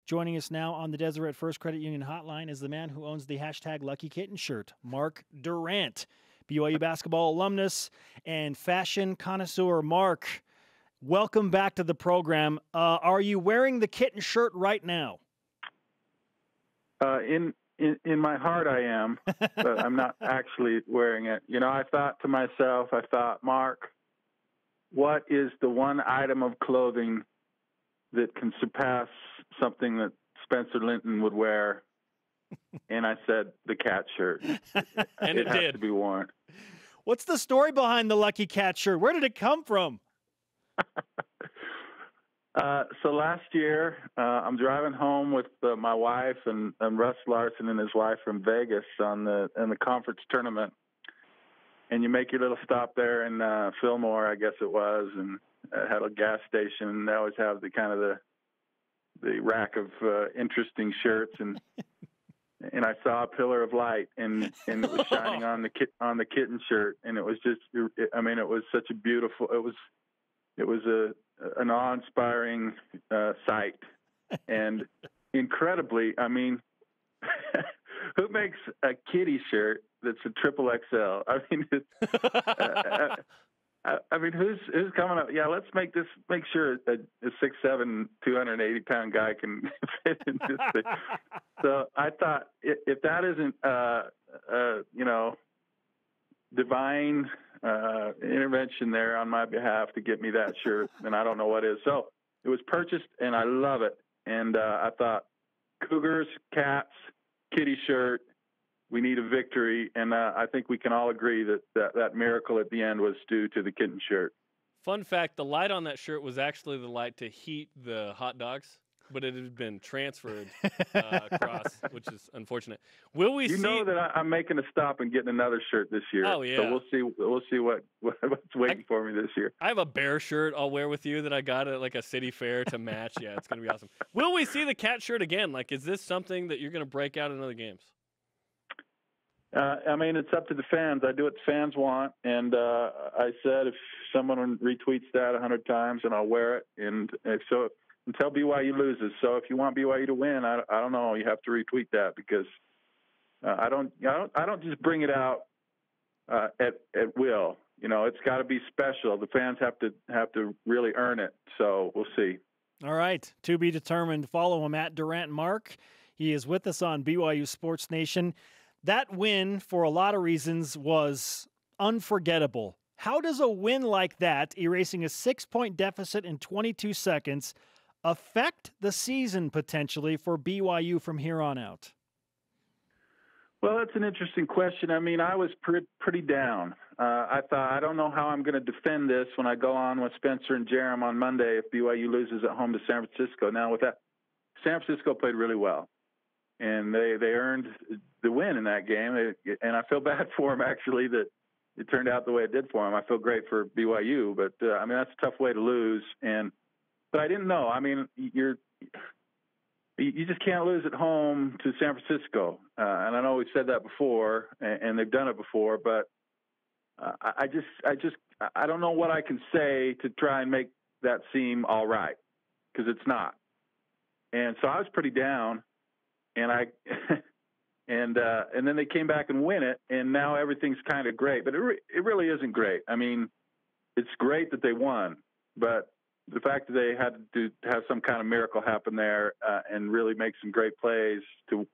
Joining us now on the Deseret First Credit Union hotline is the man who owns the hashtag Lucky Kitten shirt, Mark Durrant, BYU basketball alumnus and fashion connoisseur. Mark, welcome back to the program. Are you wearing the kitten shirt right now? In my heart I am, but I'm not actually wearing it. You know, I thought to myself, Mark, what is the one item of clothing that can surpass something that Spencer Linton would wear? And I said, the cat shirt. And it has did. to be worn. What's the story behind the Lucky Cat shirt? Where did it come from? So last year, I'm driving home with my wife and Russ Larson and his wife from Vegas in the conference tournament. And you make your little stop there in Fillmore, I guess it was, and had a gas station. And they always have the rack of interesting shirts, and I saw a pillar of light, and it was shining on the kitten shirt, and it was just, I mean, it was such a beautiful. It was an awe-inspiring sight, and incredibly, I mean, who makes a kitty shirt that's a triple XL? I mean, who's coming up? Yeah, let's make sure a 6'7", 280-pound guy can fit in this thing. So I thought, if that isn't, divine intervention there on my behalf to get me that shirt, then I don't know what is. So it was purchased, and I love it. And I thought, Cougars, cats, kitty shirt, we need a victory. And I think we can all agree that miracle at the end was due to the kitten shirt. Fun fact, the light on that shirt was actually the light to heat the hot dogs, but it had been transferred across, which is unfortunate. Will we see? You know that I'm making a stop and getting another shirt this year. Oh, yeah. So we'll see what's waiting for me this year. I have a bear shirt I'll wear with you that I got at like a city fair to match. Yeah, it's going to be awesome. Will we see the cat shirt again? Like, is this something that you're going to break out in other games? I mean, it's up to the fans. I do what the fans want, and I said if someone retweets that 100 times, and I'll wear it. And so until BYU loses. So if you want BYU to win, I don't know. You have to retweet that, because I don't just bring it out at will. You know, it's got to be special. The fans have to really earn it. So we'll see. All right, to be determined. Follow him at Durrant Mark. He is with us on BYU Sports Nation. That win, for a lot of reasons, was unforgettable. How does a win like that, erasing a 6-point deficit in 22 seconds, affect the season potentially for BYU from here on out? Well, that's an interesting question. I mean, I was pretty down. I thought, I don't know how I'm going to defend this when I go on with Spencer and Jerem on Monday if BYU loses at home to San Francisco. Now, with that, San Francisco played really well, and they earned the win in that game. And I feel bad for them, actually, that it turned out the way it did for them. I feel great for BYU, but I mean, that's a tough way to lose. But I didn't know. I mean, you just can't lose at home to San Francisco. And I know we've said that before, and they've done it before, but I don't know what I can say to try and make that seem all right, because it's not. And so I was pretty down, and and then they came back and win it, and now everything's kind of great, but it really isn't great. I mean, it's great that they won, but the fact that they had to have some kind of miracle happen there and really make some great plays to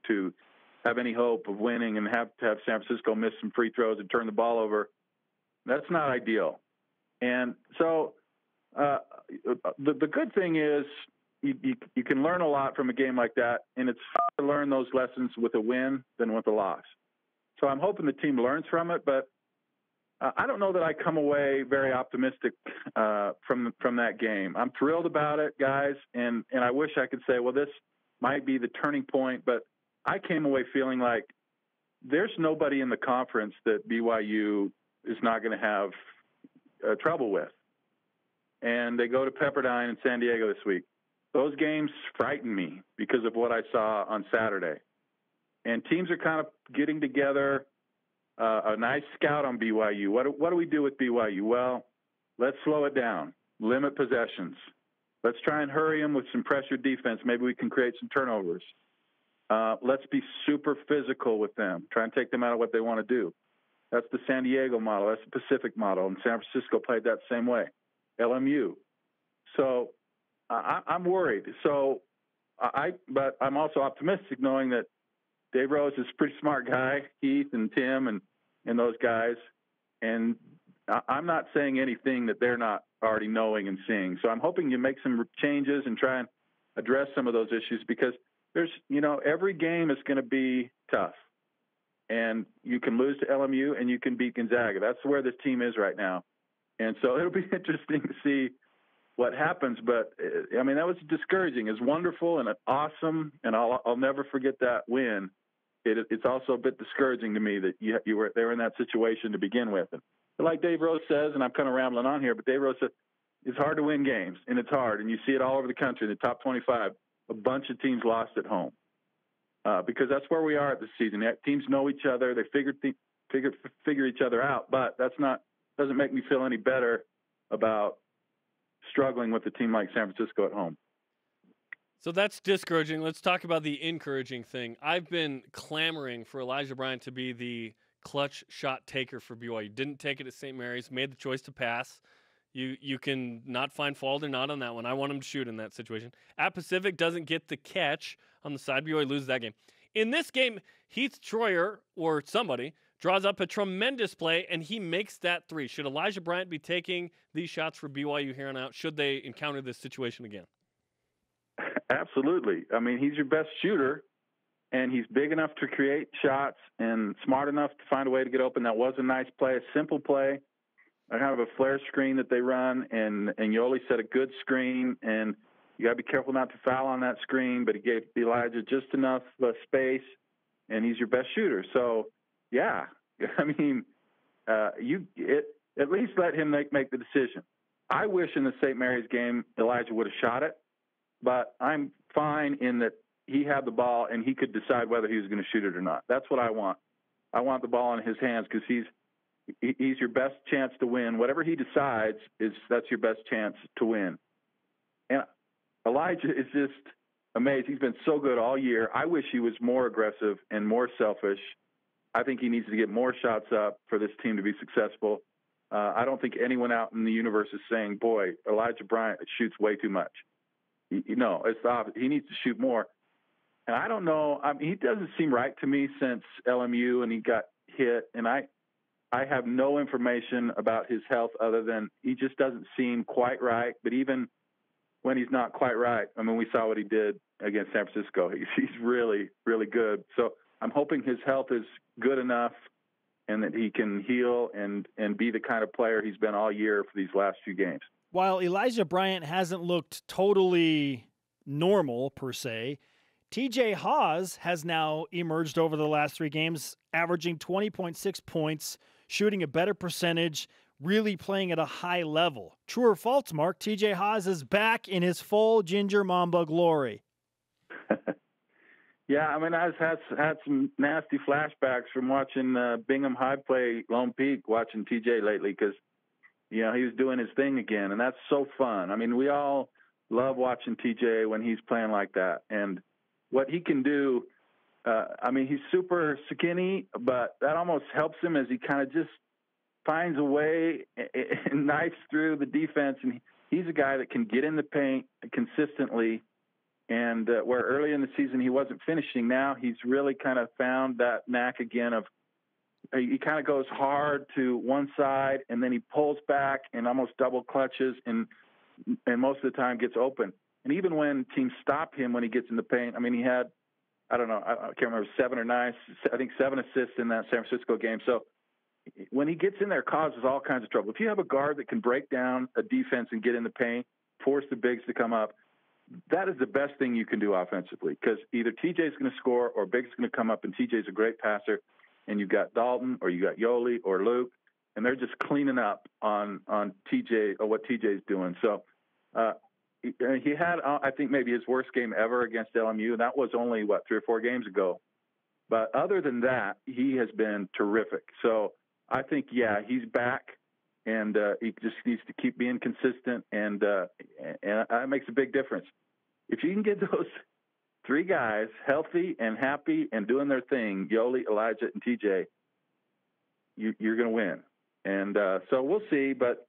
have any hope of winning, and have to have San Francisco miss some free throws and turn the ball over, that's not ideal. And so the good thing is you can learn a lot from a game like that, and it's hard to learn those lessons with a win than with a loss. So I'm hoping the team learns from it, but I don't know that I come away very optimistic from that game. I'm thrilled about it, guys, and I wish I could say, well, this might be the turning point, but I came away feeling like there's nobody in the conference that BYU is not going to have trouble with. And they go to Pepperdine and San Diego this week. Those games frighten me because of what I saw on Saturday. And teams are kind of getting together. A nice scout on BYU. What do we do with BYU? Well, let's slow it down. Limit possessions. Let's try and hurry them with some pressure defense. Maybe we can create some turnovers. Let's be super physical with them. Try and take them out of what they want to do. That's the San Diego model. That's the Pacific model. And San Francisco played that same way. LMU. So I'm worried. But I'm also optimistic knowing that Dave Rose is a pretty smart guy, Keith and Tim and those guys. And I'm not saying anything that they're not already knowing and seeing. So I'm hoping you make some changes and try and address some of those issues, because there's, every game is going to be tough. And you can lose to LMU and you can beat Gonzaga. That's where this team is right now. And so it'll be interesting to see what happens. But, that was discouraging. It's wonderful and awesome, and I'll never forget that win. It's also a bit discouraging to me that they were in that situation to begin with. And like Dave Rose says, and I'm kind of rambling on here, but Dave Rose said it's hard to win games, and it's hard. And you see it all over the country. The top 25, a bunch of teams lost at home because that's where we are at this season. Teams know each other. They figure each other out, but doesn't make me feel any better about struggling with a team like San Francisco at home. So that's discouraging. Let's talk about the encouraging thing. I've been clamoring for Elijah Bryant to be the clutch shot taker for BYU. Didn't take it at St. Mary's, made the choice to pass. You can not find fault or not on that one. I want him to shoot in that situation. At Pacific, doesn't get the catch on the side. BYU loses that game. In this game, Heath Troyer or somebody draws up a tremendous play, and he makes that three. Should Elijah Bryant be taking these shots for BYU here on out? Should they encounter this situation again? Absolutely. He's your best shooter, and he's big enough to create shots and smart enough to find a way to get open. That was a nice play, a simple play. I have a flare screen that they run, and Yoli set a good screen, and you got to be careful not to foul on that screen, but he gave Elijah just enough space, and he's your best shooter. So, yeah, at least let him make the decision. I wish in the St. Mary's game Elijah would have shot it, but I'm fine in that he had the ball and he could decide whether he was going to shoot it or not. That's what I want. I want the ball in his hands because he's your best chance to win. Whatever he decides that's your best chance to win. And Elijah is just amazing. He's been so good all year. I wish he was more aggressive and more selfish. I think he needs to get more shots up for this team to be successful. I don't think anyone out in the universe is saying, boy, Elijah Bryant shoots way too much. No, it's obvious. He needs to shoot more. And I don't know. He doesn't seem right to me since LMU and he got hit. And I have no information about his health other than he just doesn't seem quite right. But even when he's not quite right, we saw what he did against San Francisco. He's really, really good. So I'm hoping his health is good enough and that he can heal and be the kind of player he's been all year for these last few games. While Elijah Bryant hasn't looked totally normal per se, TJ Haws has now emerged over the last 3 games, averaging 20.6 points, shooting a better percentage, really playing at a high level. True or false, Mark, TJ Haws is back in his full Ginger Mamba glory. Yeah, I've had some nasty flashbacks from watching Bingham High play Lone Peak, watching TJ lately, because he was doing his thing again, and that's so fun. We all love watching TJ when he's playing like that, and what he can do. He's super skinny, but that almost helps him as he kind of just finds a way and knifes through the defense, and he's a guy that can get in the paint consistently. And where early in the season he wasn't finishing, now he's really kind of found that knack again of he kind of goes hard to one side and then he pulls back and almost double clutches and most of the time gets open. And even when teams stop him when he gets in the paint, he had, I don't know, I can't remember, 7 or 9, I think 7 assists in that San Francisco game. So when he gets in there, causes all kinds of trouble. If you have a guard that can break down a defense and get in the paint, force the bigs to come up, that is the best thing you can do offensively, because either TJ is going to score or Big's going to come up, and TJ is a great passer, and you've got Dalton or you got Yoli or Luke, and they're just cleaning up on TJ or what TJ is doing. So he had, I think, maybe his worst game ever against LMU, and that was only, 3 or 4 games ago. But other than that, he has been terrific. So I think, yeah, he's back. and he just needs to keep being consistent, and that makes a big difference. If you can get those three guys healthy and happy and doing their thing, Yoli, Elijah, and TJ, you're going to win. And so we'll see, but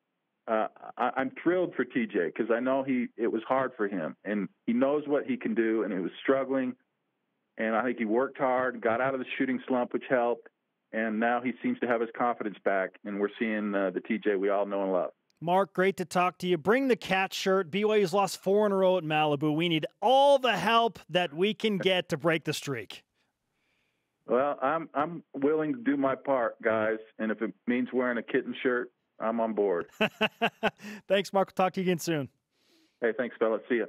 I'm thrilled for TJ because I know it was hard for him, and he knows what he can do, and he was struggling, and I think he worked hard, got out of the shooting slump, which helped, and now he seems to have his confidence back, and we're seeing the TJ we all know and love. Mark, great to talk to you. Bring the cat shirt. BYU's lost 4 in a row at Malibu. We need all the help that we can get to break the streak. Well, I'm willing to do my part, guys, and if it means wearing a kitten shirt, I'm on board. Thanks, Mark. We'll talk to you again soon. Hey, thanks, fellas. See ya.